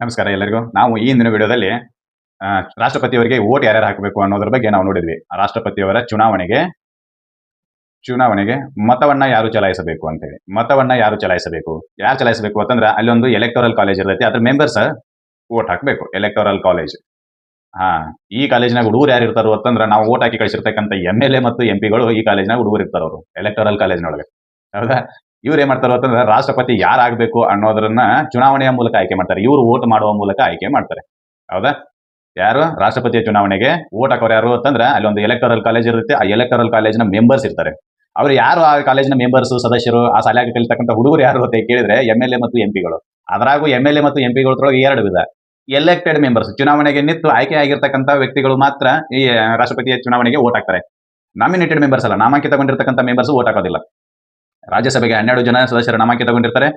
ನಮಸ್ಕಾರ ಎಲ್ಲರಿಗೂ. ನಾವು ಈ ಹಿಂದಿನ ವಿಡಿಯೋದಲ್ಲಿ ರಾಷ್ಟ್ರಪತಿಯವರಿಗೆ ವೋಟ್ ಯಾರ್ಯಾರು ಹಾಕಬೇಕು ಅನ್ನೋದ್ರ ಬಗ್ಗೆ ನಾವು ನೋಡಿದ್ವಿ. ರಾಷ್ಟ್ರಪತಿಯವರ ಚುನಾವಣೆಗೆ ಮತವನ್ನ ಯಾರು ಚಲಾಯಿಸಬೇಕು ಅಂತೇಳಿ. ಮತವನ್ನ ಯಾರು ಚಲಾಯಿಸಬೇಕು ಅಂತಂದ್ರೆ ಅಲ್ಲಿ ಒಂದು ಎಲೆಕ್ಟೋರಲ್ ಕಾಲೇಜ್ ಇರ್ತೈತಿ. ಅದ್ರ ಮೆಂಬರ್ಸ್ ವೋಟ್ ಹಾಕಬೇಕು. Electoral college. ಹಾ, ಈ ಕಾಲೇಜ್ನಾಗ ಹುಡುಗರು ಯಾರು ಇರ್ತಾರೋ ಅಂತಂದ್ರೆ ನಾವು ವೋಟ್ ಹಾಕಿ ಕಳಿಸಿರ್ತಕ್ಕಂಥ MLA ಮತ್ತು MP ಗಳು ಈ ಕಾಲೇಜ್ನಾಗ ಹುಡುಗರು ಇರ್ತಾರ. ಅವರು ಎಲೆಕ್ಟೋರಲ್ ಕಾಲೇಜ್ನೊಳಗೆ. ಹೌದಾ? ಇವ್ರು ಏನ್ ಮಾಡ್ತಾರೋ ಅಂತಂದ್ರೆ ರಾಷ್ಟ್ರಪತಿ ಯಾರಾಗಬೇಕು ಅನ್ನೋದನ್ನ ಚುನಾವಣೆಯ ಮೂಲಕ ಆಯ್ಕೆ ಮಾಡ್ತಾರೆ. ಇವರು ವೋಟ್ ಮಾಡುವ ಮೂಲಕ ಆಯ್ಕೆ ಮಾಡ್ತಾರೆ. ಹೌದಾ? ಯಾರು ರಾಷ್ಟ್ರಪತಿಯ ಚುನಾವಣೆಗೆ ವೋಟ್ ಹಾಕೋರು ಯಾರು ಅಂತಂದ್ರೆ ಅಲ್ಲಿ ಒಂದು ಎಲೆಕ್ಟೋರಲ್ ಕಾಲೇಜ್ ಇರುತ್ತೆ. ಆ ಎಲೆಕ್ಟೋರಲ್ ಕಾಲೇಜ್ನ ಮೆಂಬರ್ಸ್ ಇರ್ತಾರೆ. ಅವ್ರು ಯಾರು ಆ ಕಾಲೇಜ್ನ ಮೆಂಬರ್ಸ್ ಸದಸ್ಯರು, ಆ ಶಾಲೆಗೆ ಕಲಿತಕ್ಕಂಥ ಹುಡುಗರು ಯಾರು ಅಂತ ಕೇಳಿದ್ರೆ MLA ಮತ್ತು MP ಗಳು. ಅದ್ರಾಗೂ MLA ಮತ್ತು MP ಗಳೊಳಗೆ ಎರಡು ವಿಧ. ಎಲೆಕ್ಟೆಡ್ ಮೆಂಬರ್ಸ್, ಚುನಾವಣೆಗೆ ನಿಂತು ಆಯ್ಕೆ ಆಗಿರ್ತಕ್ಕಂಥ ವ್ಯಕ್ತಿಗಳು ಮಾತ್ರ ಈ ರಾಷ್ಟ್ರಪತಿಯ ಚುನಾವಣೆಗೆ ವೋಟ್ ಹಾಕ್ತಾರೆ. ನಾಮಿನೇಟೆಡ್ ಮೆಂಬರ್ಸ್ ಅಲ್ಲ, ನಾಮಾಂಕಿತಗೊಂಡಿರ್ತಕ್ಕಂಥ ಮೆಂಬರ್ಸ್ ವೋಟ್ ಹಾಕೋದಿಲ್ಲ. ರಾಜ್ಯಸಭೆಗೆ 12 ಜನ ಸದಸ್ಯರು ನಾಮಾಂಕಿತಗೊಂಡಿರ್ತಾರೆ.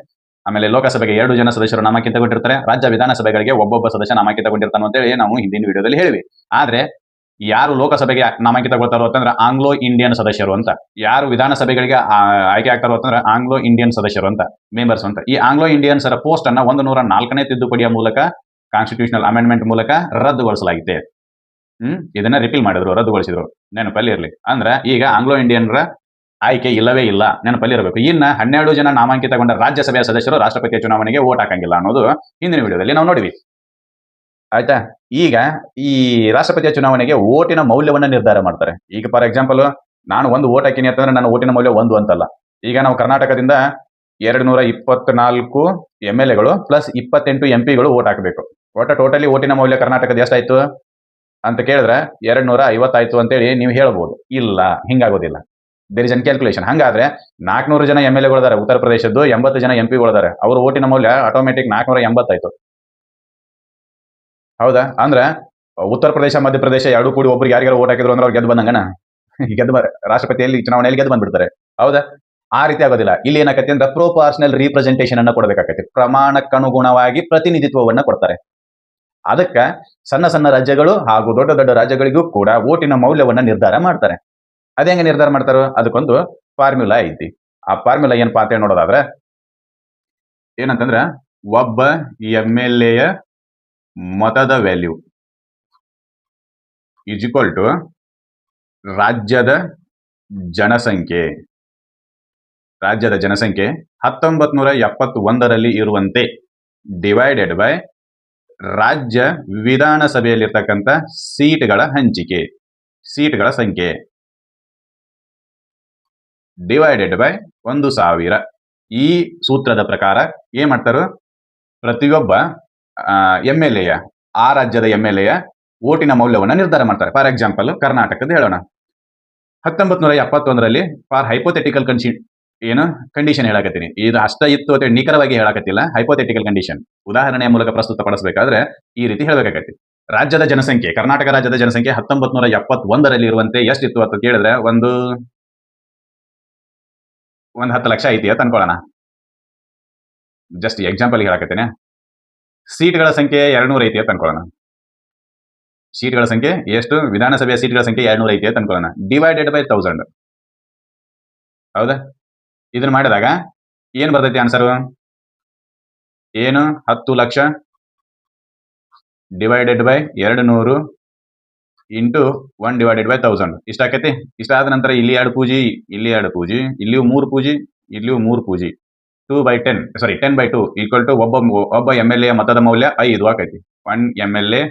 ಆಮೇಲೆ ಲೋಕಸಭೆಗೆ 2 ಜನ ಸದಸ್ಯರು ನಾಮಾಂಕಿತಗೊಂಡಿರ್ತಾರೆ. ರಾಜ್ಯ ವಿಧಾನಸಭೆಗಳಿಗೆ ಒಬ್ಬೊಬ್ಬ ಸದಸ್ಯ ನಾಮಾಂಕಿತಗೊಂಡಿರ್ತಾನೆ ಅಂತೇಳಿ ನಾವು ಹಿಂದಿನ ವಿಡಿಯೋದಲ್ಲಿ ಹೇಳಿವಿ. ಆದ್ರೆ ಯಾರು ಲೋಕಸಭೆಗೆ ನಾಮಾಂಕಿತಗೊಳ್ತಾರೋ ಅಂತಂದ್ರೆ ಆಂಗ್ಲೋ ಇಂಡಿಯನ್ ಸದಸ್ಯರು ಅಂತ, ಯಾರು ವಿಧಾನಸಭೆಗಳಿಗೆ ಆಯ್ಕೆ ಆಗ್ತಾರೋ ಅಂತಂದ್ರೆ ಆಂಗ್ಲೋ ಇಂಡಿಯನ್ ಸದಸ್ಯರು ಅಂತ, ಮೆಂಬರ್ಸ್ ಅಂತ. ಈ ಆಂಗ್ಲೋ ಇಂಡಿಯನ್ಸರ ಪೋಸ್ಟ್ ಅನ್ನ 104ನೇ ತಿದ್ದುಪಡಿಯ ಮೂಲಕ, ಕಾನ್ಸ್ಟಿಟ್ಯೂಷನಲ್ ಅಮೆಂಡ್ಮೆಂಟ್ ಮೂಲಕ ರದ್ದುಗೊಳಿಸಲಾಗಿದೆ. ಇದನ್ನ ರಿಪೀಲ್ ಮಾಡಿದ್ರು, ರದ್ದುಗೊಳಿಸಿದ್ರು. ನೆನಪಲ್ಲಿ ಇರಲಿ. ಅಂದ್ರೆ ಈಗ ಆಂಗ್ಲೋ ಇಂಡಿಯನ್ರ ಆಯ್ಕೆ ಇಲ್ಲವೇ ಇಲ್ಲ, ನೆನಪಲ್ಲಿ ಇರಬೇಕು. ಇನ್ನ 12 ಜನ ನಾಮಾಂಕಿತಗೊಂಡ ರಾಜ್ಯಸಭೆಯ ಸದಸ್ಯರು ರಾಷ್ಟ್ರಪತಿಯ ಚುನಾವಣೆಗೆ ವೋಟ್ ಹಾಕಂಗಿಲ್ಲ ಅನ್ನೋದು ಹಿಂದಿನ ವಿಡಿಯೋದಲ್ಲಿ ನಾವು ನೋಡಿವಿ. ಆಯ್ತಾ? ಈಗ ಈ ರಾಷ್ಟ್ರಪತಿಯ ಚುನಾವಣೆಗೆ ವೋಟಿನ ಮೌಲ್ಯವನ್ನ ನಿರ್ಧಾರ ಮಾಡ್ತಾರೆ. ಈಗ ಫಾರ್ ಎಕ್ಸಾಂಪಲ್ ನಾನು ಒಂದು ವೋಟ್ ಹಾಕಿನಿ ಅಂತಂದ್ರೆ ನನ್ನ ವೋಟಿನ ಮೌಲ್ಯ 1 ಅಂತಲ್ಲ. ಈಗ ನಾವು ಕರ್ನಾಟಕದಿಂದ 224 MLA ಗಳು ಪ್ಲಸ್ 28 MP ಗಳು ವೋಟ್ ಹಾಕಬೇಕು. ಟೋಟಲಿ ವೋಟಿನ ಮೌಲ್ಯ ಕರ್ನಾಟಕದ ಎಷ್ಟಾಯ್ತು ಅಂತ ಕೇಳಿದ್ರೆ 250 ಆಯ್ತು ಅಂತೇಳಿ ನೀವು ಹೇಳ್ಬೋದು. ಇಲ್ಲ, ಹಿಂಗಾಗೋದಿಲ್ಲ. There is an calculation. ಹಂಗಾದ್ರೆ 400 ಜನ MLA ಉತ್ತರ ಪ್ರದೇಶದ್ದು, 80 ಜನ MP ಅವ್ರ ವೋಟಿನ ಮೌಲ್ಯ ಆಟೋಮೆಟಿಕ್ 480 ಆಯ್ತು. ಹೌದಾ? ಅಂದ್ರೆ ಉತ್ತರ ಪ್ರದೇಶ ಮಧ್ಯಪ್ರದೇಶ ಎರಡು ಕೂಡಿ ಒಬ್ರಿಗೆ ಯಾರಿಗಾರು ವೋಟ್ ಹಾಕಿದ್ರು ಅಂದ್ರೆ ಅವ್ರು ಗೆದ್ದು ಬಂದಂಗನ ರಾಷ್ಟ್ರಪತಿಯಲ್ಲಿ ಚುನಾವಣೆಯಲ್ಲಿ ಗೆದ್ದು ಬಂದ್ಬಿಡ್ತಾರೆ. ಹೌದಾ? ಆ ರೀತಿ ಆಗೋದಿಲ್ಲ. ಇಲ್ಲಿ ಏನಾಕತಿ ಅಂದ್ರೆ ಪ್ರೊಪಾರ್ಷನಲ್ ರೀಪ್ರೆಸೆಂಟೇಷನ್ ಅನ್ನ ಕೊಡಬೇಕಾಗತ್ತೆ. ಪ್ರಮಾಣಕ್ಕನುಗುಣವಾಗಿ ಪ್ರತಿನಿಧಿತ್ವವನ್ನ ಕೊಡ್ತಾರೆ. ಅದಕ್ಕ ಸಣ್ಣ ಸಣ್ಣ ರಾಜ್ಯಗಳು ಹಾಗೂ ದೊಡ್ಡ ದೊಡ್ಡ ರಾಜ್ಯಗಳಿಗೂ ಕೂಡ ವೋಟಿನ ಮೌಲ್ಯವನ್ನ ನಿರ್ಧಾರ ಮಾಡ್ತಾರೆ. ಅದೇ ಹೆಂಗೆ ನಿರ್ಧಾರ ಮಾಡ್ತಾರೋ ಅದಕ್ಕೊಂದು ಫಾರ್ಮ್ಯುಲಾ ಐತಿ. ಆ ಫಾರ್ಮ್ಯುಲಾ ಏನಪ್ಪಾ ಅಂತ ಹೇಳಿ ನೋಡೋದಾದ್ರೆ ಏನಂತಂದ್ರ ಒಬ್ಬ MLA ಮತದ ವ್ಯಾಲ್ಯೂ ಈಸ್ ಈಕ್ವಲ್ ಟು ರಾಜ್ಯದ ಜನಸಂಖ್ಯೆ 1971ರಲ್ಲಿ ಇರುವಂತೆ ಡಿವೈಡೆಡ್ ಬೈ ರಾಜ್ಯ ವಿಧಾನಸಭೆಯಲ್ಲಿರ್ತಕ್ಕಂಥ ಸೀಟ್ಗಳ ಸಂಖ್ಯೆ ಡಿವೈಡೆಡ್ ಬೈ 1000. ಈ ಸೂತ್ರದ ಪ್ರಕಾರ ಏನ್ ಮಾಡ್ತಾರೋ ಪ್ರತಿಯೊಬ್ಬ MLA ಆ ರಾಜ್ಯದ MLA ವೋಟಿನ ಮೌಲ್ಯವನ್ನ ನಿರ್ಧಾರ ಮಾಡ್ತಾರೆ. ಫಾರ್ ಎಕ್ಸಾಂಪಲ್ ಕರ್ನಾಟಕದ ಹೇಳೋಣ. 1971ರಲ್ಲಿ ಫಾರ್ ಹೈಪೋಥೆಟಿಕಲ್ ಕಂಡೀಷನ್ ಹೇಳಕತ್ತೀನಿ. ಇದು ಅಷ್ಟ ಇತ್ತು ಅಂತ ನಿಖರವಾಗಿ ಹೇಳಕತ್ತಿಲ್ಲ. ಹೈಪೋಥೆಟಿಕಲ್ ಕಂಡೀಷನ್ ಉದಾಹರಣೆಯ ಮೂಲಕ ಪ್ರಸ್ತುತಪಡಿಸಬೇಕಾದ್ರೆ ಈ ರೀತಿ ಹೇಳಬೇಕಾಗತ್ತೆ. ರಾಜ್ಯದ ಜನಸಂಖ್ಯೆ, ಕರ್ನಾಟಕ ರಾಜ್ಯದ ಜನಸಂಖ್ಯೆ 1971ರಲ್ಲಿ ಇರುವಂತೆ ಎಷ್ಟಿತ್ತು ಅಂತ ಕೇಳಿದ್ರೆ ಒಂದು 10 ಲಕ್ಷ ಐತಿ ಅಂತ ಅನ್ಕೊಳ್ಳೋಣ. Just example ಹೇಳಕತ್ತೇನೆ. ಸೀಟ್ಗಳ ಸಂಖ್ಯೆ 200 ಐತಿ ಅಂತ ಅನ್ಕೊಳ್ಳೋಣ. ಸೀಟ್ಗಳ ಸಂಖ್ಯೆ ಎಷ್ಟು? ವಿಧಾನಸಭೆಯ ಸೀಟ್ಗಳ ಸಂಖ್ಯೆ 200 ಐತಿ ಅಂತ ಅನ್ಕೊಳ್ಳೋಣ. Divided by 1000. ಹೌದಾ? ಇದನ್ನ ಮಾಡಿದಾಗ ಏನ್ ಬರ್ತೈತಿ ಆನ್ಸರ್? ಏನು? 10 lakh divided by 200 into 1 divided by 1000 ಇಷ್ಟ ಆಕೈತಿ. ಇಷ್ಟಾದ ನಂತರ ಇಲ್ಲಿ 2 ಪೂಜಿ, ಇಲ್ಲಿ 2 ಪೂಜಿ, ಇಲ್ಲಿಯೂ 3 ಪೂಜಿ, ಇಲ್ಲಿಯೂ 3 ಪೂಜಿ. 10/2 ಈಕ್ವಲ್ ಟು ಒಬ್ಬ MLA ಮತದ ಮೌಲ್ಯ 5 ಆಕೈತಿ. 1 MLA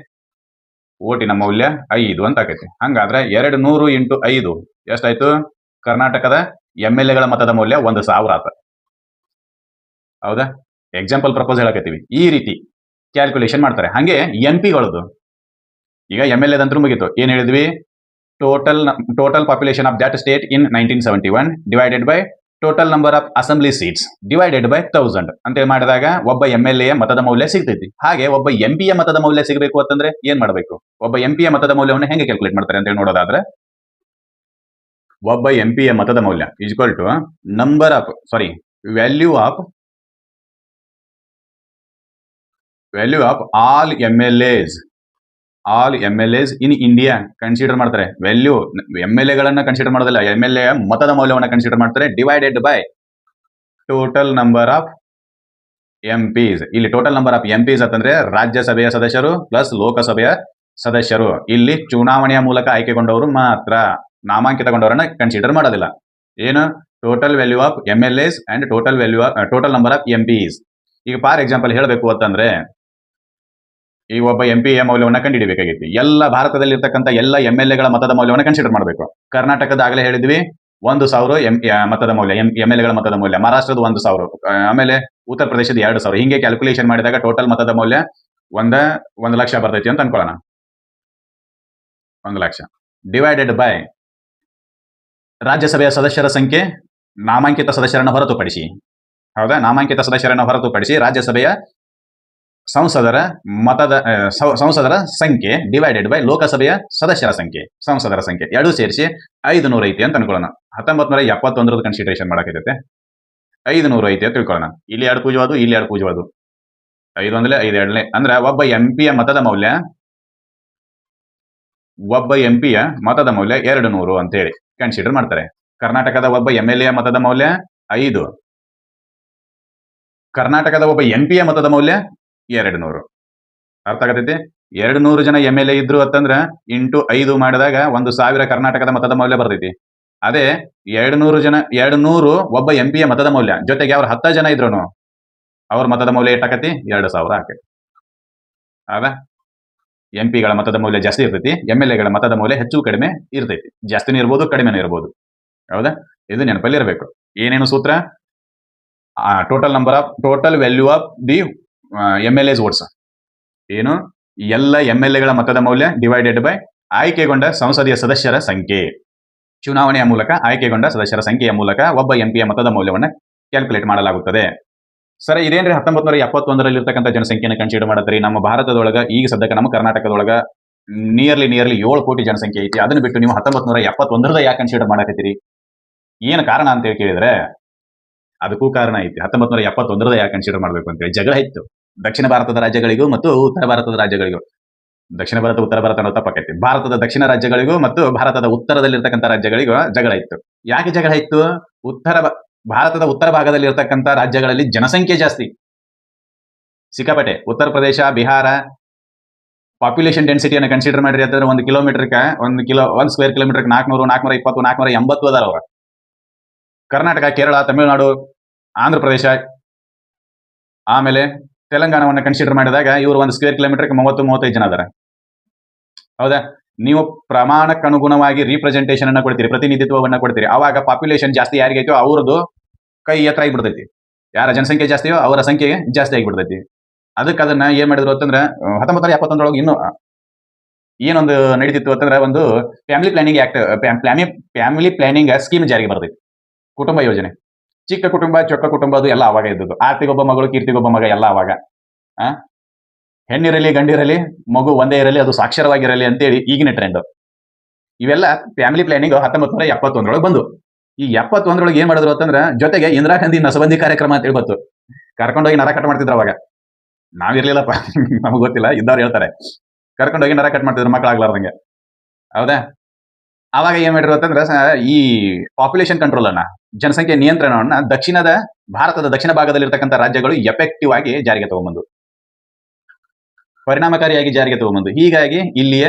ವೋಟಿನ ಮೌಲ್ಯ 5 ಅಂತ ಆಕೈತಿ. ಹಂಗಾದ್ರೆ 200 ಇಂಟು 5 ಎಷ್ಟಾಯ್ತು? ಕರ್ನಾಟಕದ MLA ಗಳ ಮತದ ಮೌಲ್ಯ 1000 ಆತ. ಹೌದಾ? ಎಕ್ಸಾಂಪಲ್ ಪ್ರಪೋಸ್ ಹೇಳಕತ್ತೀವಿ. ಈ ರೀತಿ ಕ್ಯಾಲ್ಕುಲೇಷನ್ ಮಾಡ್ತಾರೆ. ಹಂಗೆ MP ಗಳದ್ದು ಈಗ MLA ದಂತೂ ಮುಗಿತು. ಏನ್ ಹೇಳಿದ್ವಿ? Total population of that state in 1971 divided by total number of assembly seats divided by 1000 ಅಂತ ಮಾಡಿದಾಗ ಒಬ್ಬ MLA ಮತದ ಮೌಲ್ಯ ಸಿಗ್ತೈತಿ. ಹಾಗೆ ಒಬ್ಬ MP ಮತದ ಮೌಲ್ಯ ಸಿಗಬೇಕು ಅಂತಂದ್ರೆ ಏನ್ ಮಾಡಬೇಕು? ಒಬ್ಬ MP ಮತದ ಮೌಲ್ಯವನ್ನು ಹೆಂಗೆ ಕ್ಯಾಲ್ಕುಲೇಟ್ ಮಾಡ್ತಾರೆ ಅಂತ ಹೇಳಿ ನೋಡೋದಾದ್ರೆ ಒಬ್ಬ MP ಮತದ ಮೌಲ್ಯ is equal to value of all MLAs in India consider ಮಾಡ್ತಾರೆ. ವ್ಯಾಲ್ಯೂ MLA ಗಳನ್ನ ಕನ್ಸಿಡರ್ ಮಾಡೋದಿಲ್ಲ, MLA ಮತದ ಮೌಲ್ಯವನ್ನ ಕನ್ಸಿಡರ್ ಮಾಡ್ತಾರೆ. Divided by total number of MPs. ಇಲ್ಲಿ ಟೋಟಲ್ ನಂಬರ್ ಆಫ್ ಎಂಪೀಸ್ ಅಂತಂದ್ರೆ ರಾಜ್ಯಸಭೆಯ ಸದಸ್ಯರು ಪ್ಲಸ್ ಲೋಕಸಭೆಯ ಸದಸ್ಯರು. ಇಲ್ಲಿ ಚುನಾವಣೆಯ ಮೂಲಕ ಆಯ್ಕೆಗೊಂಡವರು ಮಾತ್ರ, ನಾಮಾಂಕಿತಗೊಂಡವರನ್ನ ಕನ್ಸಿಡರ್ ಮಾಡೋದಿಲ್ಲ. ಏನು total value of MLAs and total number of MPs. ಈಗ ಫಾರ್ ಎಕ್ಸಾಂಪಲ್ ಹೇಳಬೇಕು ಅಂತಂದ್ರೆ, ಈ ಒಬ್ಬ MP ಯ ಮೌಲ್ಯವನ್ನ ಕಂಡುಹಿಡಿಯಬೇಕಾಗಿತ್ತು. ಎಲ್ಲ ಭಾರತದಲ್ಲಿ ಇರ್ತಕ್ಕಂಥ ಎಲ್ಲ MLAಗಳ ಮತದ ಮೌಲ್ಯವನ್ನು ಕನ್ಸಿಡರ್ ಮಾಡಬೇಕು. ಕರ್ನಾಟಕದ ಆಗಲೇ ಹೇಳಿದ್ವಿ 1,000 ಮತದ ಮೌಲ್ಯ, MLAಗಳ ಮತದ ಮೌಲ್ಯ. ಮಹಾರಾಷ್ಟ್ರದ 1,000, ಆಮೇಲೆ ಉತ್ತರ ಪ್ರದೇಶದ 2,000. ಹಿಂಗೆ ಕ್ಯಾಲ್ಕುಲೇಷನ್ ಮಾಡಿದಾಗ ಟೋಟಲ್ ಮತದ ಮೌಲ್ಯ 1,00,000 ಬರ್ತೈತಿ ಅಂತ ಅನ್ಕೊಳ್ಳೋಣ. 1,00,000 ಡಿವೈಡೆಡ್ ಬೈ ರಾಜ್ಯಸಭೆಯ ಸದಸ್ಯರ ಸಂಖ್ಯೆ ನಾಮಾಂಕಿತ ಸದಸ್ಯರನ್ನು ಹೊರತುಪಡಿಸಿ, ಹೌದಾ, ನಾಮಾಂಕಿತ ಸದಸ್ಯರನ್ನು ಹೊರತುಪಡಿಸಿ ರಾಜ್ಯಸಭೆಯ ಸಂಸದರ ಸಂಖ್ಯೆ ಡಿವೈಡೆಡ್ ಬೈ ಲೋಕಸಭೆಯ ಸದಸ್ಯರ ಸಂಖ್ಯೆ, ಸಂಸದರ ಸಂಖ್ಯೆ ಎರಡೂ ಸೇರಿಸಿ 500 ಐತಿ ಅಂತ ಅನ್ಕೊಳ್ಳೋಣ. 1971 ಕನ್ಸಿಡರೇಷನ್ ಮಾಡಕೈತೆ. 500 ಐತಿ ಅಂತ ತಿಳ್ಕೊಳ್ಳೋಣ. ಇಲ್ಲಿ 2 ಪೂಜವಾದು, ಇಲ್ಲಿ 2 ಪೂಜವಾದು. 5 ಒಂದಲೇ 5 ಎರಡನೇ ಅಂದ್ರೆ ಒಬ್ಬ MP ಯ ಮತದ ಮೌಲ್ಯ 200 ಅಂತ ಹೇಳಿ ಕನ್ಸಿಡರ್ ಮಾಡ್ತಾರೆ. ಕರ್ನಾಟಕದ ಒಬ್ಬ MLA ಯ ಮತದ ಮೌಲ್ಯ 5, ಕರ್ನಾಟಕದ ಒಬ್ಬ MP ಯ ಮತದ ಮೌಲ್ಯ 200. ಅರ್ಥ ಆಗತೈತಿ? 200 ಜನ MLA ಇದ್ರು ಅಂತಂದ್ರ ಇಂಟು 5 ಮಾಡಿದಾಗ 1,000 ಕರ್ನಾಟಕದ ಮತದ ಮೌಲ್ಯ ಬರ್ತೈತಿ. ಅದೇ 200 ಒಬ್ಬ MP ಯ ಮತದ ಮೌಲ್ಯ, ಜೊತೆಗೆ ಅವ್ರ 10 ಜನ ಇದ್ರು ಅವ್ರ ಮತದ ಮೌಲ್ಯ ಎಷ್ಟಾಕತಿ? 2,000 ಆಕತಿ. ಹೌದಾ? MP ಗಳ ಮತದ ಮೌಲ್ಯ ಜಾಸ್ತಿ ಇರ್ತೈತಿ, MLAಗಳ ಮತದ ಮೌಲ್ಯ ಹೆಚ್ಚು ಕಡಿಮೆ ಇರ್ತೈತಿ. ಜಾಸ್ತಿನೂ ಇರ್ಬೋದು, ಕಡಿಮೆನೂ ಇರ್ಬೋದು. ಹೌದಾ? ಇದು ನೆನಪಲ್ಲಿ ಇರಬೇಕು. ಏನೇನು ಸೂತ್ರ? Total value of the MLAs votes. ಏನು? ಎಲ್ಲ MLAಗಳ ಮತದ ಮೌಲ್ಯ ಡಿವೈಡೆಡ್ ಬೈ ಆಯ್ಕೆಗೊಂಡ ಸಂಸದೀಯ ಸದಸ್ಯರ ಸಂಖ್ಯೆ. ಚುನಾವಣೆಯ ಮೂಲಕ ಆಯ್ಕೆಗೊಂಡ ಸದಸ್ಯರ ಸಂಖ್ಯೆಯ ಮೂಲಕ ಒಬ್ಬ MP ಯ ಮತದ ಮೌಲ್ಯವನ್ನು ಕ್ಯಾಲ್ಕುಲೇಟ್ ಮಾಡಲಾಗುತ್ತದೆ. ಸರ್, ಇದೇನ್ರಿ 1971 ಇರ್ತಕ್ಕಂಥ ಜನಸಂಖ್ಯೆಯನ್ನು ಕನ್ಸಿಡರ್ ಮಾಡತ್ರಿ. ನಮ್ಮ ಭಾರತದೊಳಗ ಈಗ ಸದ್ಯಕ್ಕೆ ನಮ್ಮ ಕರ್ನಾಟಕದೊಳಗ ನಿಯರ್ಲಿ 7 ಕೋಟಿ ಜನಸಂಖ್ಯೆ ಐತಿ. ಅದನ್ನ ಬಿಟ್ಟು ನೀವು 1971 ಯಾಕೆ ಕನ್ಸಿಡರ್ ಮಾಡಕತ್ತೀರಿ? ಏನು ಕಾರಣ ಅಂತ ಹೇಳಿ ಕೇಳಿದ್ರೆ ಅದಕ್ಕೂ ಕಾರಣ ಐತಿ. 1971 ಯಾಕೆ ಕನ್ಸಿಡರ್ ಮಾಡಬೇಕು ಅಂತ ಹೇಳಿ ಜಗಳ ಇತ್ತು ದಕ್ಷಿಣ ಭಾರತದ ರಾಜ್ಯಗಳಿಗೂ ಮತ್ತು ಉತ್ತರ ಭಾರತದ ರಾಜ್ಯಗಳಿಗೂ. ದಕ್ಷಿಣ ಭಾರತ ಉತ್ತರ ಭಾರತ ಅನ್ನೋ ತಪ್ಪಾಕೈತಿ. ಭಾರತದ ದಕ್ಷಿಣ ರಾಜ್ಯಗಳಿಗೂ ಮತ್ತು ಭಾರತದ ಉತ್ತರದಲ್ಲಿರ್ತಕ್ಕಂಥ ರಾಜ್ಯಗಳಿಗೂ ಜಗಳ ಇತ್ತು. ಯಾಕೆ ಜಗಳ ಇತ್ತು? ಭಾರತದ ಉತ್ತರ ಭಾಗದಲ್ಲಿ ಇರ್ತಕ್ಕಂಥ ರಾಜ್ಯಗಳಲ್ಲಿ ಜನಸಂಖ್ಯೆ ಜಾಸ್ತಿ, ಸಿಕ್ಕಾಪಟ್ಟೆ. ಉತ್ತರ ಪ್ರದೇಶ, ಬಿಹಾರ ಪಾಪ್ಯುಲೇಷನ್ ಡೆನ್ಸಿಟಿಯನ್ನು ಕನ್ಸಿಡರ್ ಮಾಡಿರಿ ಅಂತಂದ್ರೆ 1 ಸ್ಕ್ವೇರ್ ಕಿಲೋಮೀಟರ್ 400, 420, 480 ಅದಾರ ಅವ್ರ. ಕರ್ನಾಟಕ, ಕೇರಳ, ತಮಿಳುನಾಡು, ಆಂಧ್ರ ಪ್ರದೇಶ, ಆಮೇಲೆ ತೆಲಂಗಾಣವನ್ನು ಕನ್ಸಿಡರ್ ಮಾಡಿದಾಗ ಇವರು 1 ಸ್ಕ್ವೇರ್ ಕಿಲೋಮೀಟರ್ 30-35 ಜನ ಅದಾರ. ಹೌದಾ? ನೀವು ಪ್ರಮಾಣಕ್ಕೆ ಅನುಗುಣವಾಗಿ ರೀಪ್ರೆಸೆಂಟೇಷನ್ ಅನ್ನ ಕೊಡ್ತೀರಿ, ಪ್ರತಿನಿಧಿತ್ವವನ್ನ ಕೊಡ್ತೀರಿ. ಅವಾಗ ಪಾಪ್ಯುಲೇಷನ್ ಜಾಸ್ತಿ ಯಾರಿಗೈತೋ ಅವ್ರದ್ದು ಕೈ ಎತ್ತರ ಆಗಿಬಿಡ್ತೈತಿ. ಯಾರ ಜನಸಂಖ್ಯೆ ಜಾಸ್ತಿಯೋ ಅವರ ಸಂಖ್ಯೆ ಜಾಸ್ತಿ ಆಗಿಬಿಡ್ತೈತಿ. ಅದಕ್ಕೆ ಅದನ್ನ ಏನ್ ಮಾಡಿದ್ರು ಅಂತಂದ್ರೆ 1971 ಇನ್ನೂ ಏನೊಂದು ನಡೀತಿತ್ತು ಅಂತಂದ್ರೆ ಒಂದು ಫ್ಯಾಮಿಲಿ ಪ್ಲಾನಿಂಗ್ ಸ್ಕೀಮ್ ಜಾರಿಗೆ ಬರ್ತೈತಿ. ಕುಟುಂಬ ಯೋಜನೆ. ಚಿಕ್ಕ ಕುಟುಂಬ, ಚೊಕ್ಕ ಕುಟುಂಬ, ಅದು ಎಲ್ಲ ಅವಾಗ ಇದ್ದದ್ದು. ಆರ್ತಿಗೊಬ್ಬ ಮಗಳು, ಕೀರ್ತಿಗೊಬ್ಬ ಮಗ ಎಲ್ಲ ಅವಾಗ. ಹೆಣ್ಣಿರಲಿ ಗಂಡಿರಲಿ ಮಗು ಒಂದೇ ಇರಲಿ, ಅದು ಸಾಕ್ಷರವಾಗಿರಲಿ ಅಂತೇಳಿ ಈಗಿನ ಟ್ರೆಂಡ್. ಇವೆಲ್ಲ ಫ್ಯಾಮಿಲಿ ಪ್ಲಾನಿಂಗ್ 1971 ಬಂದು. ಈ 71 ಏನ್ ಮಾಡಿದ್ರು ಅಂತಂದ್ರೆ ಜೊತೆಗೆ ಇಂದಿರಾ ಗಾಂಧಿ ನಸಬಂದಿ ಕಾರ್ಯಕ್ರಮ ಅಂತ ಹೇಳಿ ಬಂತು. ಕರ್ಕೊಂಡೋಗಿ ನರ ಕಟ್ ಮಾಡ್ತಿದ್ರು ಅವಾಗ. ನಾವಿರ್ಲಿಲ್ಲಪ್ಪ, ನಮಗ್ ಗೊತ್ತಿಲ್ಲ, ಇದ್ದವ್ರು ಹೇಳ್ತಾರೆ. ಕರ್ಕೊಂಡೋಗಿ ನರ ಕಟ್ ಮಾಡ್ತಿದ್ರು ಮಕ್ಕಳಾಗ್ಲಾರ್ದಂಗೆ. ಹೌದಾ? ಅವಾಗ ಏನ್ ಮಾಡಿದ್ರು ಅಂತಂದ್ರೆ ಈ ಪಾಪ್ಯುಲೇಷನ್ ಕಂಟ್ರೋಲ್ ಅನ್ನ, ಜನಸಂಖ್ಯೆ ನಿಯಂತ್ರಣವನ್ನ ಭಾರತದ ದಕ್ಷಿಣ ಭಾಗದಲ್ಲಿರ್ತಕ್ಕಂಥ ರಾಜ್ಯಗಳು ಎಫೆಕ್ಟಿವ್ ಆಗಿ ಜಾರಿಗೆ ತಗೊಂಡ್ಬಂದು, ಪರಿಣಾಮಕಾರಿಯಾಗಿ ಜಾರಿಗೆ ತಗೊಂಡ್ಬಂದು. ಹೀಗಾಗಿ ಇಲ್ಲಿಯ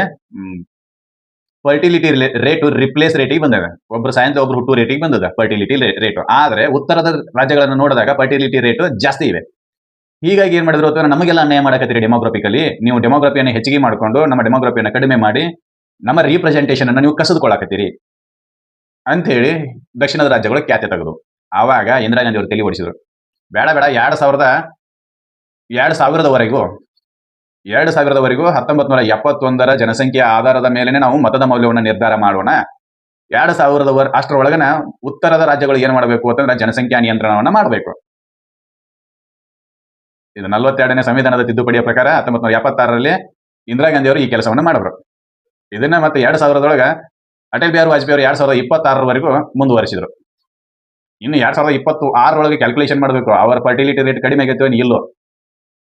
ಫರ್ಟಿಲಿಟಿ ರೇಟು ರಿಪ್ಲೇಸ್ ರೇಟಿಗೆ ಬಂದದ. ಒಬ್ರು ಸಾಯಂತ ಒಬ್ರು ಹುಟ್ಟು ರೇಟಿಗೆ ಬಂದದ ಫರ್ಟಿಲಿಟಿ ರೇಟು. ಆದ್ರೆ ಉತ್ತರದ ರಾಜ್ಯಗಳನ್ನು ನೋಡಿದಾಗ ಫರ್ಟಿಲಿಟಿ ರೇಟು ಜಾಸ್ತಿ ಇವೆ. ಹೀಗಾಗಿ ಏನ್ ಮಾಡಿದ್ರು ಅಥವಾ ನಮಗೆಲ್ಲ ಅನ್ಯಾಯ ಮಾಡಕತ್ತೀರಿ ಡೆಮೋಗ್ರಫಿಕಲಿ. ನೀವು ಡೆಮೋಗ್ರಫಿಯನ್ನು ಹೆಚ್ಚಿಗೆ ಮಾಡಿಕೊಂಡು ನಮ್ಮ ಡೆಮೋಗ್ರಫಿಯನ್ನು ಕಡಿಮೆ ಮಾಡಿ ನಮ್ಮ ರೀಪ್ರೆಸೆಂಟೇಷನ್ ಅನ್ನು ನೀವು ಕಸಿದುಕೊಳ್ಳಾಕತ್ತೀರಿ ಅಂತ ಹೇಳಿ ದಕ್ಷಿಣದ ರಾಜ್ಯಗಳು ಖ್ಯಾತೆ ತೆಗೆದು. ಆವಾಗ ಇಂದಿರಾ ಗಾಂಧಿ ಅವರು ತಲೆ ಓಡಿಸಿದ್ರು. ಬೇಡ 2000ವರೆಗೂ 1971 ಜನಸಂಖ್ಯೆಯ ಆಧಾರದ ಮೇಲೆನೆ ನಾವು ಮತದ ಮೌಲ್ಯವನ್ನು ನಿರ್ಧಾರ ಮಾಡೋಣ. 2000 ಅಷ್ಟರೊಳಗನ ಉತ್ತರದ ರಾಜ್ಯಗಳು ಏನ್ ಮಾಡಬೇಕು ಅಂತಂದ್ರೆ ಜನಸಂಖ್ಯಾ ನಿಯಂತ್ರಣವನ್ನ ಮಾಡಬೇಕು. ಇದು 42ನೇ ಸಂವಿಧಾನದ ತಿದ್ದುಪಡಿಯ ಪ್ರಕಾರ 1976ರಲ್ಲಿ ಇಂದಿರಾ ಗಾಂಧಿ ಅವರು ಈ ಕೆಲಸವನ್ನ ಮಾಡಿದ್ರು. ಇದನ್ನ ಮತ್ತೆ 2000 ಅಟಲ್ ಬಿಹಾರಿ ವಾಜಪೇಯಿ ಅವರು 2026 ಮುಂದುವರಿಸಿದ್ರು. ಇನ್ನು 2026 ಕ್ಯಾಲ್ಕುಲೇಷನ್ ಮಾಡಬೇಕು ಅವರ ಫರ್ಟಿಲಿಟಿ ರೇಟ್ ಕಡಿಮೆ ಆಗಿತ್ತು ಇಲ್ಲೋ.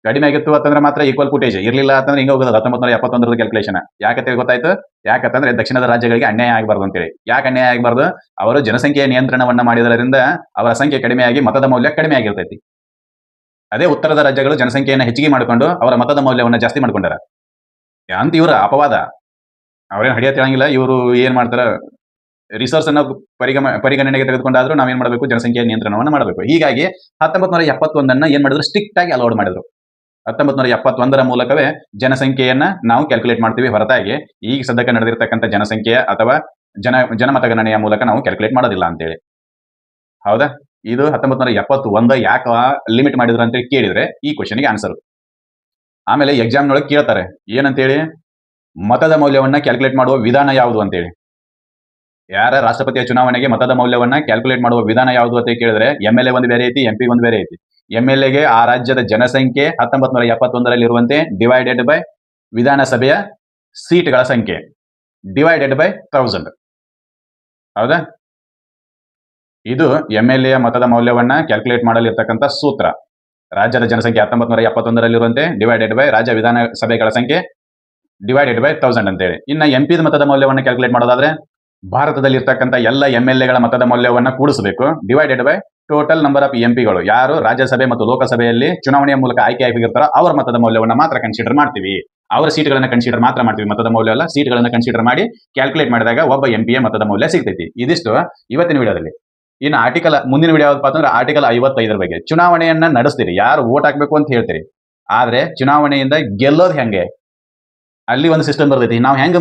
ಕಡಿಮೆ ಆಗಿತ್ತು ಅಂತಂದ್ರೆ ಮಾತ್ರ ಈಕ್ವಲ್ ಫುಟೇಜ್, ಇರ್ಲಿಲ್ಲ ಅಂತಂದ್ರೆ ಹಿಂಗ ಹೋಗೋದು 1971 ಕ್ಯಾಲ್ಕುಲೇಷನ್. ಯಾಕಂತ ಗೊತ್ತಾಯ್ತು? ಯಾಕಂತಂದ್ರೆ ದಕ್ಷಿಣದ ರಾಜ್ಯಗಳಿಗೆ ಅನ್ಯಾಯ ಆಗಬಾರ್ದು ಅಂತೇಳಿ. ಯಾಕೆ ಅನ್ಯಾಯ ಆಗಬಾರ್ದು? ಅವರು ಜನಸಂಖ್ಯೆಯ ನಿಯಂತ್ರಣವನ್ನ ಮಾಡಿದ್ರಿಂದ ಅವರ ಸಂಖ್ಯೆ ಕಡಿಮೆಯಾಗಿ ಮತದ ಮೌಲ್ಯ ಕಡಿಮೆ ಆಗಿರ್ತೈತಿ. ಅದೇ ಉತ್ತರದ ರಾಜ್ಯಗಳು ಜನಸಂಖ್ಯೆಯನ್ನು ಹೆಚ್ಚಿಗೆ ಮಾಡಿಕೊಂಡು ಅವರ ಮತದ ಮೌಲ್ಯವನ್ನು ಜಾಸ್ತಿ ಮಾಡ್ಕೊಂಡಾರ ಅಂತ ಇವರ ಅಪವಾದ. ಅವ್ರೇನು ಹಡಿಯ ತಿಳಂಗಿಲ್ಲ. ಇವರು ಏನ್ ಮಾಡ್ತಾರ, ರಿಸೋರ್ಸ್ ಅನ್ನ ಪರಿಗಣನೆಗೆ ತೆಗೆದುಕೊಂಡಾದ್ರೂ ನಾವೇನ್ ಮಾಡಬೇಕು, ಜನಸಂಖ್ಯೆಯ ನಿಯಂತ್ರಣವನ್ನು ಮಾಡಬೇಕು. ಹೀಗಾಗಿ 1971 ಏನ್ ಮಾಡಿದ್ರು, ಸ್ಟ್ರಿಕ್ಟ್ ಆಗಿ ಅಲೌಡ್ ಮಾಡಿದ್ರು. 1971 ಮೂಲಕವೇ ಜನಸಂಖ್ಯೆಯನ್ನ ನಾವು ಕ್ಯಾಲ್ಕುಲೇಟ್ ಮಾಡ್ತೀವಿ ಹೊರತಾಗಿ ಈಗ ಸದ್ಯಕ್ಕೆ ನಡೆದಿರ್ತಕ್ಕಂಥ ಜನಸಂಖ್ಯೆಯ ಅಥವಾ ಜನಮತಗಣನೆಯ ಮೂಲಕ ನಾವು ಕ್ಯಾಲ್ಕುಲೇಟ್ ಮಾಡೋದಿಲ್ಲ ಅಂತೇಳಿ. ಹೌದಾ? ಇದು 1971 ಯಾಕೆ ಲಿಮಿಟ್ ಮಾಡಿದ್ರು ಅಂತೇಳಿ ಕೇಳಿದ್ರೆ ಈ ಕ್ವಶನ್ಗೆ ಆನ್ಸರ್. ಆಮೇಲೆ ಎಕ್ಸಾಮ್ನೊಳಗೆ ಕೇಳ್ತಾರೆ ಏನಂತೇಳಿ, ಮತದ ಮೌಲ್ಯವನ್ನ ಕ್ಯಾಲ್ಕುಲೇಟ್ ಮಾಡುವ ವಿಧಾನ ಯಾವುದು ಅಂತೇಳಿ. ಯಾರ ರಾಷ್ಟ್ರಪತಿಯ ಚುನಾವಣೆಗೆ ಮತದ ಮೌಲ್ಯವನ್ನ ಕ್ಯಾಲ್ಕುಲೇಟ್ ಮಾಡುವ ವಿಧಾನ ಯಾವುದು ಅಂತ ಕೇಳಿದ್ರೆ MLA ಒಂದು ಬೇರೆ ಐತಿ, MP ಒಂದು ಬೇರೆ ಐತಿ. MLAಗೆ ಆ ರಾಜ್ಯದ ಜನಸಂಖ್ಯೆ 1971 ಇರುವಂತೆ ಡಿವೈಡೆಡ್ ಬೈ ವಿಧಾನಸಭೆಯ ಸೀಟ್ಗಳ ಸಂಖ್ಯೆ ಡಿವೈಡೆಡ್ ಬೈ 1000. ಹೌದಾ? ಇದು MLA ಮತದ ಮೌಲ್ಯವನ್ನ ಕ್ಯಾಲ್ಕುಲೇಟ್ ಮಾಡಲಿರ್ತಕ್ಕಂಥ ಸೂತ್ರ. ರಾಜ್ಯದ ಜನಸಂಖ್ಯೆ 1971 ಇರುವಂತೆ ಡಿವೈಡೆಡ್ ಬೈ ರಾಜ್ಯ ವಿಧಾನಸಭೆಗಳ ಸಂಖ್ಯೆ ಡಿವೈಡೆಡ್ ಬೈ 1000 ಅಂತೇಳಿ. ಇನ್ನು MP ಮತದ ಮೌಲ್ಯವನ್ನು ಕ್ಯಾಲ್ಕುಲೇಟ್ ಮಾಡೋದಾದ್ರೆ ಭಾರತದಲ್ಲಿ ಇರ್ತಕ್ಕಂಥ ಎಲ್ಲ MLAಗಳ ಮತದ ಮೌಲ್ಯವನ್ನ ಕೂಡಿಸಬೇಕು divided by total number of MPಗಳು ಯಾರು ರಾಜ್ಯಸಭೆ ಮತ್ತು ಲೋಕಸಭೆಯಲ್ಲಿ ಚುನಾವಣೆಯ ಮೂಲಕ ಆಯ್ಕೆ ಆಗಿರ್ತಾರೋ ಅವರ ಮತದ ಮೌಲ್ಯವನ್ನ ಮಾತ್ರ ಕನ್ಸಿಡರ್ ಮಾಡ್ತೀವಿ. ಅವರ ಸೀಟ್ಗಳನ್ನ ಕನ್ಸಿಡರ್ ಮಾತ್ರ ಮಾಡ್ತೀವಿ, ಮತದ ಮೌಲ್ಯ ಅಲ್ಲ. ಸೀಟ್ಗಳನ್ನ ಕನ್ಸಿಡರ್ ಮಾಡಿ ಕ್ಯಾಲ್ಕುಲೇಟ್ ಮಾಡಿದಾಗ ಒಬ್ಬ MP ಮತದ ಮೌಲ್ಯ ಸಿಗ್ತೈತಿ. ಇದಿಷ್ಟು ಇವತ್ತಿನ ವಿಡಿಯೋದಲ್ಲಿ. ಇನ್ನು ಆರ್ಟಿಕಲ್ ಮುಂದಿನ ವಿಡಿಯೋ ಯಾವ್ದಪ್ಪ ಅಂತಂದ್ರೆ ಆರ್ಟಿಕಲ್ 55 ಬಗ್ಗೆ. ಚುನಾವಣೆಯನ್ನ ನಡೆಸ್ತೀರಿ, ಯಾರು ವೋಟ್ ಹಾಕ್ಬೇಕು ಅಂತ ಹೇಳ್ತೀರಿ, ಆದ್ರೆ ಚುನಾವಣೆಯಿಂದ ಗೆಲ್ಲೋದು ಹೆಂಗೆ, ಅಲ್ಲಿ ಒಂದು ಸಿಸ್ಟಮ್ ಬರ್ತೈತಿ. ನಾವು ಹೆಂಗ್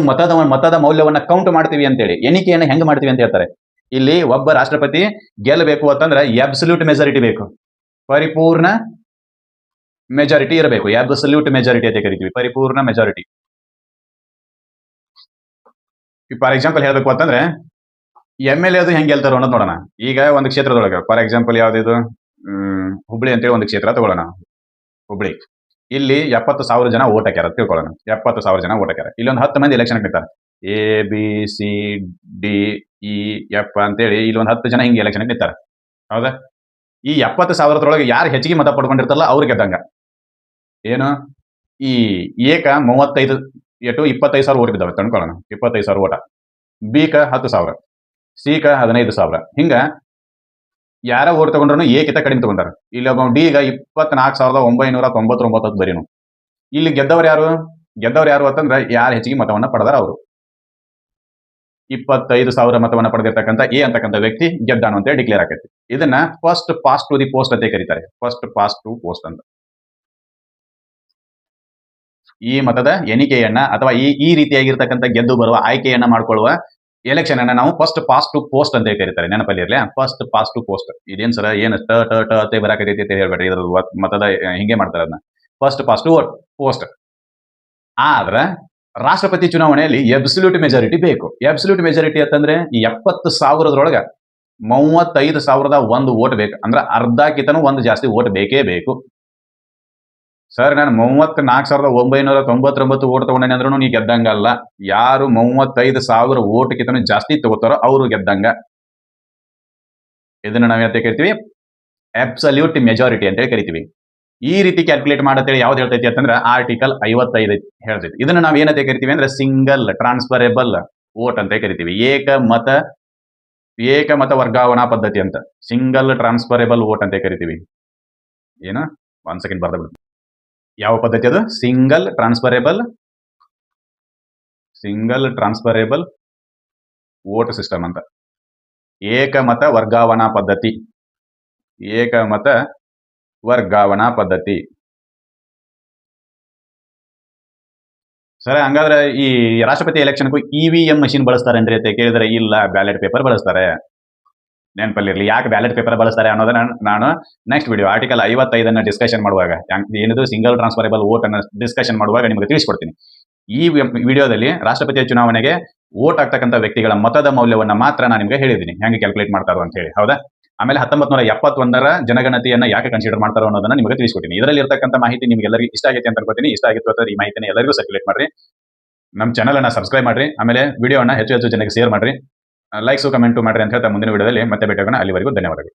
ಮತದ ಮೌಲ್ಯವನ್ನ ಕೌಂಟ್ ಮಾಡ್ತೀವಿ ಅಂತೇಳಿ, ಎಣಿಕೆಯನ್ನ ಹೆಂಗ್ ಮಾಡ್ತೀವಿ ಅಂತ ಹೇಳ್ತಾರೆ. ಇಲ್ಲಿ ಒಬ್ಬ ರಾಷ್ಟ್ರಪತಿ ಗೆಲ್ಲಬೇಕು ಅಂತಂದ್ರೆ ಅಬ್ಸಲ್ಯೂಟ್ ಮೆಜಾರಿಟಿ ಬೇಕು, ಪರಿಪೂರ್ಣ ಮೆಜಾರಿಟಿ ಇರಬೇಕು. ಅಬ್ಸಲ್ಯೂಟ್ ಮೆಜಾರಿಟಿ ಅಂತ ಕರಿತೀವಿ, ಪರಿಪೂರ್ಣ ಮೆಜಾರಿಟಿ. ಫಾರ್ ಎಕ್ಸಾಂಪಲ್ ಹೇಳ್ಬೇಕು ಅಂತಂದ್ರೆ MLA ಅದು ಹೆಂಗ್ ಗೆಲ್ತಾರೋ ಅನ್ನೋದು ನೋಡೋಣ. ಈಗ ಒಂದು ಕ್ಷೇತ್ರದೊಳಗೆ ಫಾರ್ ಎಕ್ಸಾಂಪಲ್ ಯಾವ್ದಿದು, ಹುಬ್ಳಿ ಅಂತೇಳಿ ಒಂದು ಕ್ಷೇತ್ರ ತಗೊಳ್ಳೋಣ. ಹುಬ್ಳಿ ಇಲ್ಲಿ 70,000 ಜನ ಓಟ್ ಹಾಕ್ಯಾರ ತಿಳ್ಕೊಳ್ಳೋಣ. 70,000 ಜನ ಓಟ್ ಹಾಕ್ಯಾರ. ಇಲ್ಲೊಂದು 10 ಮಂದಿ ಎಲೆಕ್ಷನ್ ನಿಂತಾರೆ. ABCDEF ಅಂತೇಳಿ ಇಲ್ಲೊಂದು 10 ಜನ ಹಿಂಗೆ ಎಲೆಕ್ಷನ್ ನಿಂತಾರೆ. ಹೌದಾ? ಈ 70,000 ಯಾರು ಹೆಚ್ಚಿಗೆ ಮತ ಪಡ್ಕೊಂಡಿರ್ತಾರಲ್ಲ ಅವ್ರಿಗೆ ಗೆದ್ದಂಗ. ಏನು, ಈ ಏಕ 35 25,000 ಓಟ್ ಬಿದ್ದಾವೆ ತಂದ್ಕೊಳ್ಳೋಣ. 25,000 ಓಟ. B ಕ 10,000, C ಕ 15,000. ಹಿಂಗ ಯಾರ ಓಟ್ ತಗೊಂಡ್ರು ಏಕಿತ ಕಡಿಮೆ ತಗೊಂಡಾರ. ಇಲ್ಲಿ ಒಬ್ಬ D ಗ 24,999 ಬರೀನು. ಇಲ್ಲಿ ಗೆದ್ದವ್ರು ಯಾರು ಅಂತಂದ್ರೆ ಯಾರು ಹೆಚ್ಚಿಗೆ ಮತವನ್ನ ಪಡೆದಾರ ಅವರು. 25,000 ಮತವನ್ನ ಪಡೆದಿರ್ತಕ್ಕಂಥ A ಅಂತಕ್ಕಂಥ ವ್ಯಕ್ತಿ ಗೆದ್ದಾನು ಅಂತ ಡಿಕ್ಲೇರ್ ಆಕೈತಿ. ಇದನ್ನ ಫಸ್ಟ್ ಪಾಸ್ಟ್ ಟು ದಿ ಪೋಸ್ಟ್ ಅಂತ ಕರೀತಾರೆ. ಫಸ್ಟ್ ಪಾಸ್ಟ್ ಟು ಪೋಸ್ಟ್ ಅಂತ. ಈ ಮತದ ಎಣಿಕೆಯನ್ನ ಅಥವಾ ಈ ರೀತಿಯಾಗಿರ್ತಕ್ಕಂಥ ಗೆದ್ದು ಬರುವ ಆಯ್ಕೆಯನ್ನ ಮಾಡ್ಕೊಳ್ಳುವ ಎಲೆಕ್ಷನ್ ಅನ್ನ ನಾವು ಫಸ್ಟ್ ಪಾಸ್ಟ್ ಟು ಪೋಸ್ಟ್ ಅಂತ ಕರೀತಾರೆ. ನೆನಪಲ್ಲಿ ಇರಲಿ, ಫಸ್ಟ್ ಪಾಸ್ಟ್ ಟು ಪೋಸ್ಟ್. ಇದೇನ್ ಸರ ಏನು ಟ ಬರಾಕೈತಿ ಅಂತ ಹೇಳ್ಬೇಡ್ರಿ. ಇದ್ರ ಮತದ ಹಿಂಗೆ ಮಾಡ್ತಾರೆ ಅದನ್ನ, ಫಸ್ಟ್ ಪಾಸ್ಟ್ ಟು ಪೋಸ್ಟ್. ಆದ್ರೆ ರಾಷ್ಟ್ರಪತಿ ಚುನಾವಣೆಯಲ್ಲಿ ಅಬ್ಸಲ್ಯೂಟ್ ಮೆಜಾರಿಟಿ ಬೇಕು. ಅಬ್ಸಲ್ಯೂಟ್ ಮೆಜಾರಿಟಿ ಅಂತಂದ್ರೆ ಈ 70,000 35,001 ಓಟ್ ಬೇಕು. ಅಂದ್ರೆ ಅರ್ಧಕ್ಕಿಂತನೂ ಒಂದು ಜಾಸ್ತಿ ಓಟ್ ಬೇಕೇ ಬೇಕು. ಸರ್ ನಾನು 34,999 ಓಟ್ ತಗೊಂಡೇನೆ ಅಂದ್ರೂ ನೀ ಗೆದ್ದಂಗಲ್ಲ. ಯಾರು 35,000 ಓಟ್ಗಿಂತನೂ ಜಾಸ್ತಿ ತಗೋತಾರೋ ಅವರು ಗೆದ್ದಂಗ. ಇದನ್ನ ನಾವು ಅಂತ ಕರಿತೀವಿ ಅಬ್ಸಲ್ಯೂಟ್ ಮೆಜಾರಿಟಿ ಅಂತ ಕರಿತೀವಿ. ಈ ರೀತಿ ಕ್ಯಾಲ್ಕುಲೇಟ್ ಮಾಡತ್ತೇಳಿ ಯಾವ್ದು ಹೇಳ್ತೈತಿ ಅಂತಂದ್ರೆ ಆರ್ಟಿಕಲ್ 55 ಹೇಳ್ತೈತಿ. ಇದನ್ನ ನಾವು ಏನಂತ ಕರಿತೀವಿ ಅಂದ್ರೆ ಸಿಂಗಲ್ ಟ್ರಾನ್ಸ್ಫರೇಬಲ್ ವೋಟ್ ಅಂತ ಕರಿತೀವಿ. ಏಕಮತ ವರ್ಗಾವಣಾ ಪದ್ಧತಿ ಅಂತ, ಸಿಂಗಲ್ ಟ್ರಾನ್ಸ್ಫರೇಬಲ್ ವೋಟ್ ಅಂತ ಕರಿತೀವಿ. ಏನು, 1 ಸೆಕೆಂಡ್ ಬರ್ದ ಬಿಡ್ತೀನಿ. ಯಾವ ಪದ್ಧತಿ ಅದು? ಸಿಂಗಲ್ ಟ್ರಾನ್ಸ್ಫರೇಬಲ್ ವೋಟ್ ಸಿಸ್ಟಮ್ ಅಂತ. ಏಕಮತ ವರ್ಗಾವಣಾ ಪದ್ಧತಿ. ಸರ್ ಹಂಗಾದ್ರೆ ಈ ರಾಷ್ಟ್ರಪತಿ ಎಲೆಕ್ಷನ್ಗೂ EVM ಮಷಿನ್ ಬಳಸ್ತಾರೆ ಅಂದ್ರೆ ಅಂತ ಕೇಳಿದ್ರೆ ಇಲ್ಲ, ಬ್ಯಾಲೆಟ್ ಪೇಪರ್ ಬಳಸ್ತಾರೆ. ನೆನಪಲ್ಲಿರಲಿ. ಯಾಕೆ ಬ್ಯಾಲೆಟ್ ಪೇಪರ್ ಬಳಸ್ತಾರೆ ಅನ್ನೋದನ್ನ ನಾನು ನೆಕ್ಸ್ಟ್ ವಿಡಿಯೋ ಆರ್ಟಿಕಲ್ 55 ಡಿಸ್ಕಷನ್ ಮಾಡುವಾಗ, ಏನಿದು ಸಿಂಗಲ್ ಟ್ರಾನ್ಸ್ಫರೇಬಲ್ ವೋಟ್ ಅನ್ನ ಡಿಸ್ಕಷನ್ ಮಾಡುವಾಗ ನಿಮಗೆ ತಿಳಿಸ್ಕೊಡ್ತೀನಿ. ಈ ವಿಡಿಯೋದಲ್ಲಿ ರಾಷ್ಟ್ರಪತಿಯ ಚುನಾವಣೆಗೆ ವೋಟ್ ಆಗ್ತಕ್ಕಂಥ ವ್ಯಕ್ತಿಗಳ ಮತದ ಮೌಲ್ಯವನ್ನ ಮಾತ್ರ ನಾನು ನಿಮಗೆ ಹೇಳಿದ್ದೀನಿ ಹೆಂಗೆ ಕ್ಯಾಲ್ಕುಲೇಟ್ ಮಾಡ್ತಾರೋ ಅಂತ ಹೇಳಿ. ಹೌದಾ? ಆಮೇಲೆ 1971 ಜನಗಣತಿಯನ್ನ ಯಾಕೆ ಕನ್ಸಿಡರ್ ಮಾಡ್ತಾರೋ ಅನ್ನೋದನ್ನ ನಿಮಗೆ ತಿಳಿಸ್ಕೊಡ್ತೀನಿ. ಇದರಲ್ಲಿ ಇರ್ತಕ್ಕಂಥ ಮಾಹಿತಿ ನಿಮ್ಗೆಲ್ಲರಿಗೂ ಇಷ್ಟ ಆಗೈತೆ ಅಂತ ಅನ್ಕೋತೀನಿ. ಇಷ್ಟ ಆಗಿತ್ತು ಅಂತ ಈ ಮಾಹಿತಿನ ಎಲ್ಲರಿಗೂ ಸರ್ಕ್ಯುಲೇಟ್ ಮಾಡ್ರಿ. ನಮ್ಮ ಚಾನಲ್ ಅನ್ನ ಸಬ್ಸ್ಕ್ರೈಬ್ ಮಾಡ್ರಿ. ಆಮೇಲೆ ವಿಡಿಯೋನ ಹೆಚ್ಚು ಜನರಿಗೆ ಶೇರ್ ಮಾಡ್ರಿ. ಲೈಕ್ಸು ಕಮೆಂಟು ಮಾಡ್ರಿ ಅಂತ ಹೇಳ್ತಾ ಮುಂದಿನ ವಿಡಿಯೋದಲ್ಲಿ ಮತ್ತೆ ಭೇಟಿಯಾಗೋಣ. ಅಲ್ಲಿವರೆಗೂ ಧನ್ಯವಾದಗಳು.